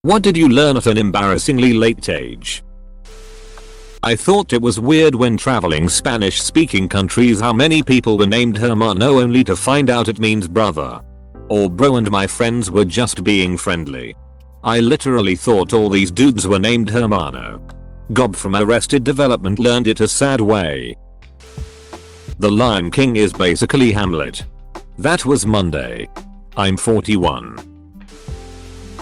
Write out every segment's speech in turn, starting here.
What did you learn at an embarrassingly late age? I thought it was weird when traveling Spanish speaking countries how many people were named hermano only to find out it means brother. Or bro, and my friends were just being friendly. I literally thought all these dudes were named hermano. Gob from Arrested Development learned it a sad way. The Lion King is basically Hamlet. That was Monday. I'm 41.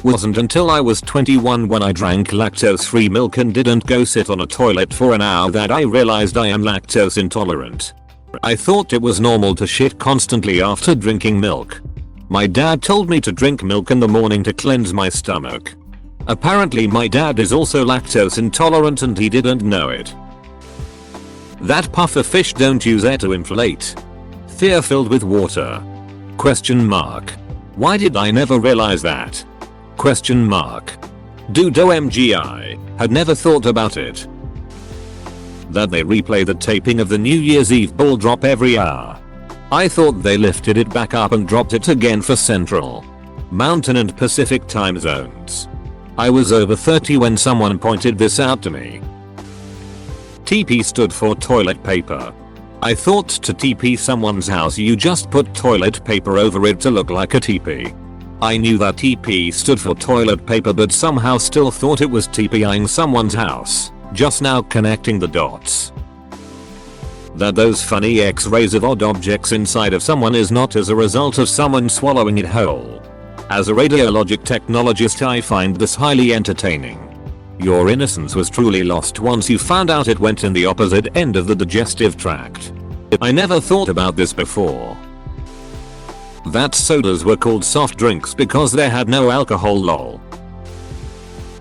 Wasn't until I was 21 when I drank lactose-free milk and didn't go sit on a toilet for an hour that I realized I am lactose intolerant. I thought it was normal to shit constantly after drinking milk. My dad told me to drink milk in the morning to cleanse my stomach. Apparently my dad is also lactose intolerant and he didn't know it. That puffer fish don't use air to inflate. Fear filled with water. Question mark. Why did I never realize that? Question mark. Dude, OMG, I had never thought about it. That they replay the taping of the New Year's Eve ball drop every hour. I thought they lifted it back up and dropped it again for Central, Mountain and Pacific time zones. I was over 30 when someone pointed this out to me. TP stood for toilet paper. I thought to TP someone's house you just put toilet paper over it to look like a teepee. I knew that TP stood for toilet paper but somehow still thought it was TPing someone's house, just now connecting the dots. That those funny x-rays of odd objects inside of someone is not as a result of someone swallowing it whole. As a radiologic technologist I find this highly entertaining. Your innocence was truly lost once you found out it went in the opposite end of the digestive tract. I never thought about this before. That sodas were called soft drinks because they had no alcohol, lol.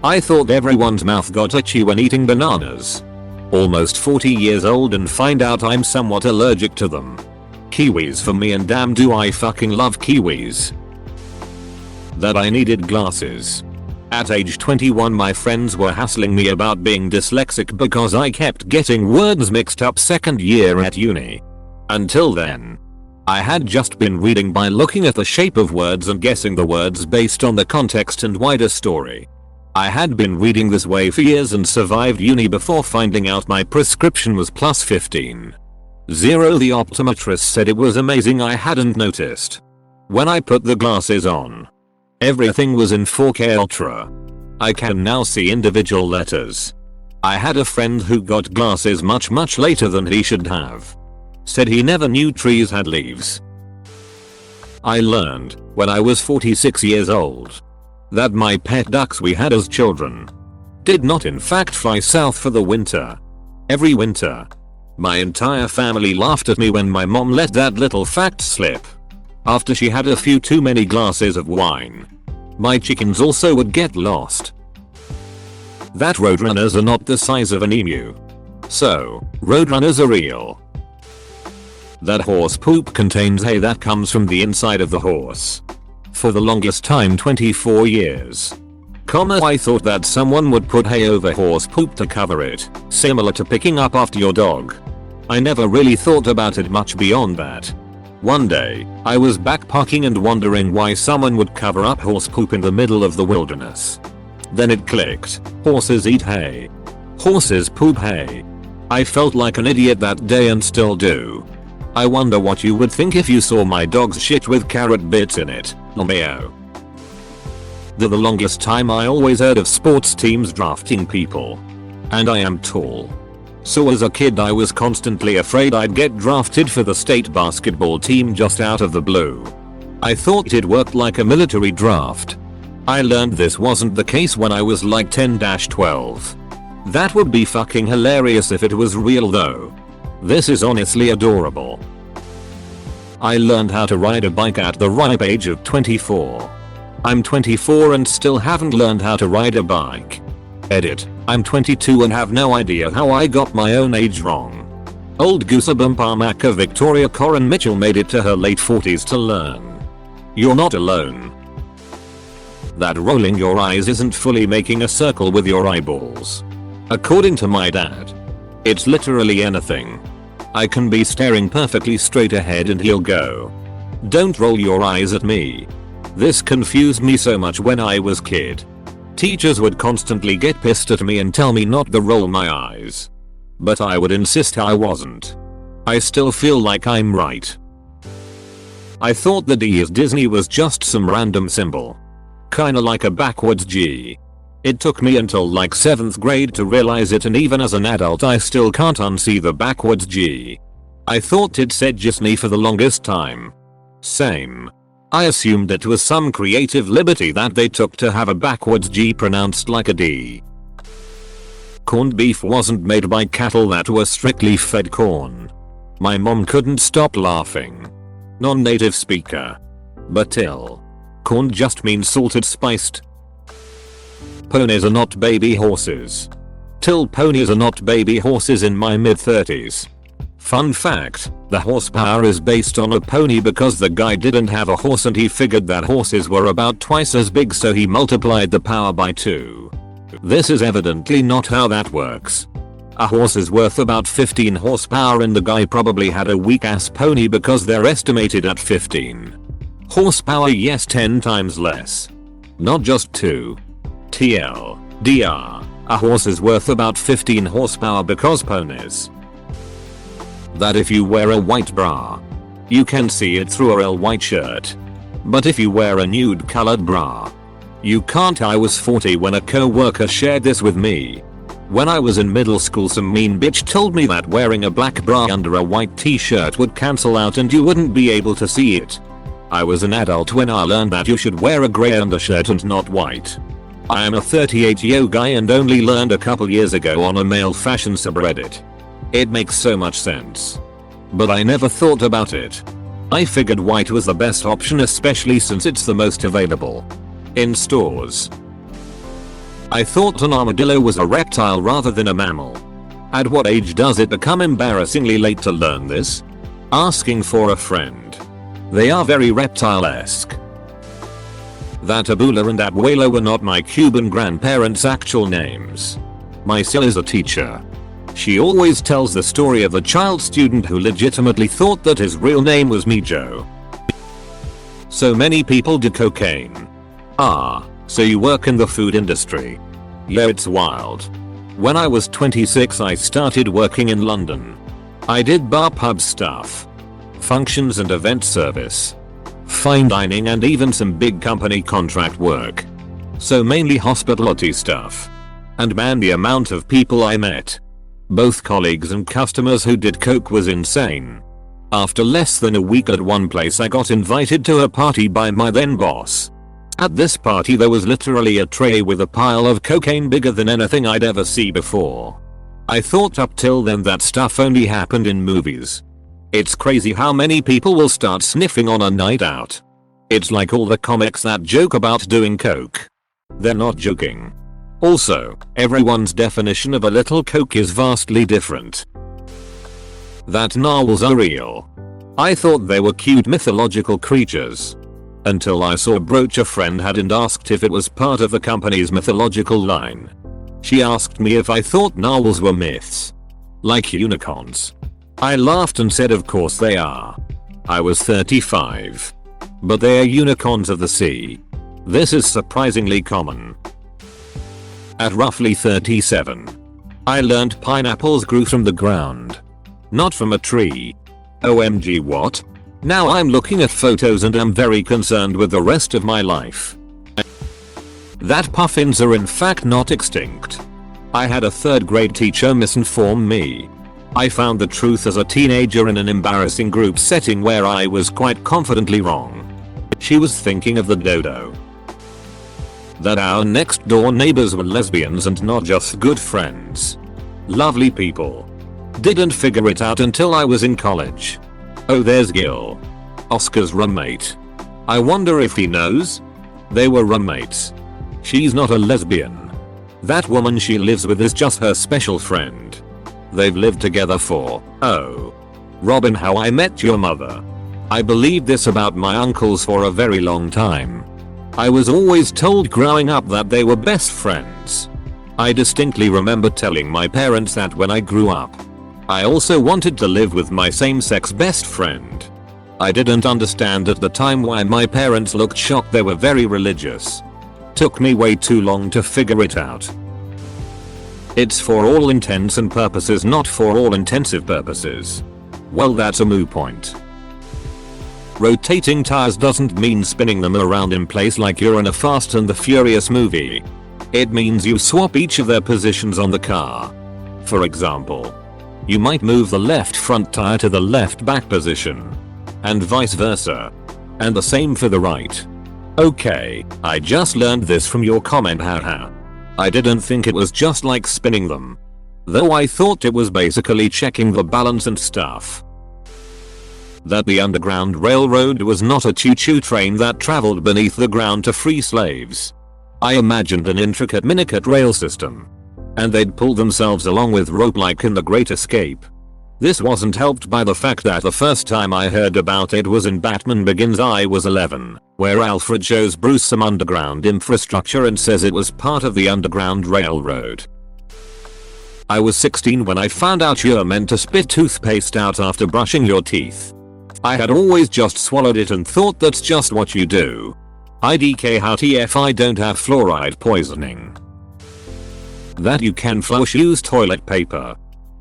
I thought everyone's mouth got itchy when eating bananas. Almost 40 years old and find out I'm somewhat allergic to them. Kiwis for me, and damn do I fucking love kiwis. That I needed glasses. At age 21 my friends were hassling me about being dyslexic because I kept getting words mixed up second year at uni. Until then, I had just been reading by looking at the shape of words and guessing the words based on the context and wider story. I had been reading this way for years and survived uni before finding out my prescription was +15. The optometrist said it was amazing I hadn't noticed. When I put the glasses on, everything was in 4K Ultra. I can now see individual letters. I had a friend who got glasses much later than he should have. Said he never knew trees had leaves. I learned, when I was 46 years old, that my pet ducks we had as children did not in fact fly south for the winter. Every winter, my entire family laughed at me when my mom let that little fact slip. After she had a few too many glasses of wine, my chickens also would get lost. That roadrunners are not the size of an emu. So, roadrunners are real. That horse poop contains hay that comes from the inside of the horse. For the longest time, 24 years. I thought that someone would put hay over horse poop to cover it, similar to picking up after your dog. I never really thought about it much beyond that. One day, I was backpacking and wondering why someone would cover up horse poop in the middle of the wilderness. Then it clicked. Horses eat hay. Horses poop hay. I felt like an idiot that day and still do. I wonder what you would think if you saw my dog's shit with carrot bits in it. Meow. The longest time I always heard of sports teams drafting people. And I am tall. So as a kid I was constantly afraid I'd get drafted for the state basketball team just out of the blue. I thought it worked like a military draft. I learned this wasn't the case when I was like 10-12. That would be fucking hilarious if it was real though. This is honestly adorable. I learned how to ride a bike at the ripe age of 24. I'm 24 and still haven't learned how to ride a bike. Edit. I'm 22 and have no idea how I got my own age wrong. Old Goosebump Victoria Corin Mitchell made it to her late 40s to learn. You're not alone. That rolling your eyes isn't fully making a circle with your eyeballs. According to my dad, it's literally anything. I can be staring perfectly straight ahead and he'll go, "Don't roll your eyes at me." This confused me so much when I was kid. Teachers would constantly get pissed at me and tell me not to roll my eyes. But I would insist I wasn't. I still feel like I'm right. I thought the D is Disney was just some random symbol. Kinda like a backwards G. It took me until like 7th grade to realize it, and even as an adult I still can't unsee the backwards G. I thought it said Disney for the longest time. Same. I assumed it was some creative liberty that they took to have a backwards G pronounced like a D. Corned beef wasn't made by cattle that were strictly fed corn. My mom couldn't stop laughing. Non-native speaker. But till. Corned just means salted spiced. Ponies are not baby horses. Till ponies are not baby horses in my mid-30s. Fun fact, the horsepower is based on a pony because the guy didn't have a horse and he figured that horses were about twice as big, so he multiplied the power by 2. This is evidently not how that works. A horse is worth about 15 horsepower and the guy probably had a weak ass pony because they're estimated at 15 horsepower, yes, 10 times less. Not just 2. TLDR, a horse is worth about 15 horsepower because ponies. That if you wear a white bra, you can see it through a real white shirt. But if you wear a nude colored bra, you can't. I was 40 when a co-worker shared this with me. When I was in middle school, some mean bitch told me that wearing a black bra under a white t-shirt would cancel out and you wouldn't be able to see it. I was an adult when I learned that you should wear a grey undershirt and not white. I am a 38-year-old guy and only learned a couple years ago on a male fashion subreddit. It makes so much sense. But I never thought about it. I figured white was the best option, especially since it's the most available in stores. I thought an armadillo was a reptile rather than a mammal. At what age does it become embarrassingly late to learn this? Asking for a friend. They are very reptile-esque. That Abula and Abuelo were not my Cuban grandparents' actual names. My sil is a teacher. She always tells the story of a child student who legitimately thought that his real name was Mijo. So many people do cocaine. Ah, so you work in the food industry. Yeah, it's wild. When I was 26 I started working in London. I did bar pub stuff, functions and event service, fine dining and even some big company contract work. So mainly hospitality stuff. And man, the amount of people I met, both colleagues and customers who did coke, was insane. After less than a week at one place I got invited to a party by my then boss. At this party there was literally a tray with a pile of cocaine bigger than anything I'd ever see before. I thought up till then that stuff only happened in movies. It's crazy how many people will start sniffing on a night out. It's like all the comics that joke about doing coke. They're not joking. Also, everyone's definition of a little coke is vastly different. That narwhals are real. I thought they were cute mythological creatures. Until I saw a brooch a friend had and asked if it was part of the company's mythological line. She asked me if I thought narwhals were myths. Like unicorns. I laughed and said of course they are. I was 35. But they are unicorns of the sea. This is surprisingly common. At roughly 37, I learned pineapples grew from the ground. Not from a tree. OMG, what? Now I'm looking at photos and am very concerned with the rest of my life. That puffins are in fact not extinct. I had a 3rd grade teacher misinform me. I found the truth as a teenager in an embarrassing group setting where I was quite confidently wrong. She was thinking of the dodo. That our next door neighbors were lesbians and not just good friends. Lovely people. Didn't figure it out until I was in college. Oh, there's Gil. Oscar's roommate. I wonder if he knows? They were roommates. She's not a lesbian. That woman she lives with is just her special friend. They've lived together for, oh, Robin, How I Met Your Mother. I believed this about my uncles for a very long time. I was always told growing up that they were best friends. I distinctly remember telling my parents that when I grew up. I also wanted to live with my same-sex best friend. I didn't understand at the time why my parents looked shocked. They were very religious. Took me way too long to figure it out. It's for all intents and purposes, not for all intensive purposes. Well, that's a moot point. Rotating tires doesn't mean spinning them around in place like you're in a Fast and the Furious movie. It means you swap each of their positions on the car. For example, you might move the left front tire to the left back position, and vice versa. And the same for the right. Okay, I just learned this from your comment, haha. I didn't think it was just like spinning them. Though I thought it was basically checking the balance and stuff. That the Underground Railroad was not a choo-choo train that traveled beneath the ground to free slaves. I imagined an intricate minicate rail system. And they'd pull themselves along with rope like in The Great Escape. This wasn't helped by the fact that the first time I heard about it was in Batman Begins. I was 11, where Alfred shows Bruce some underground infrastructure and says it was part of the Underground Railroad. I was 16 when I found out you're meant to spit toothpaste out after brushing your teeth. I had always just swallowed it and thought that's just what you do. IDK, how TF I don't have fluoride poisoning. That you can flush used toilet paper.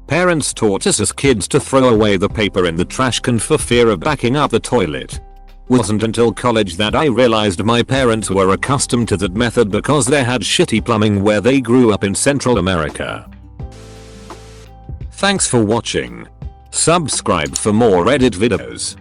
Parents taught us as kids to throw away the paper in the trash can for fear of backing up the toilet. Wasn't until college that I realized my parents were accustomed to that method because they had shitty plumbing where they grew up in Central America. Thanks for watching. Subscribe for more Reddit videos.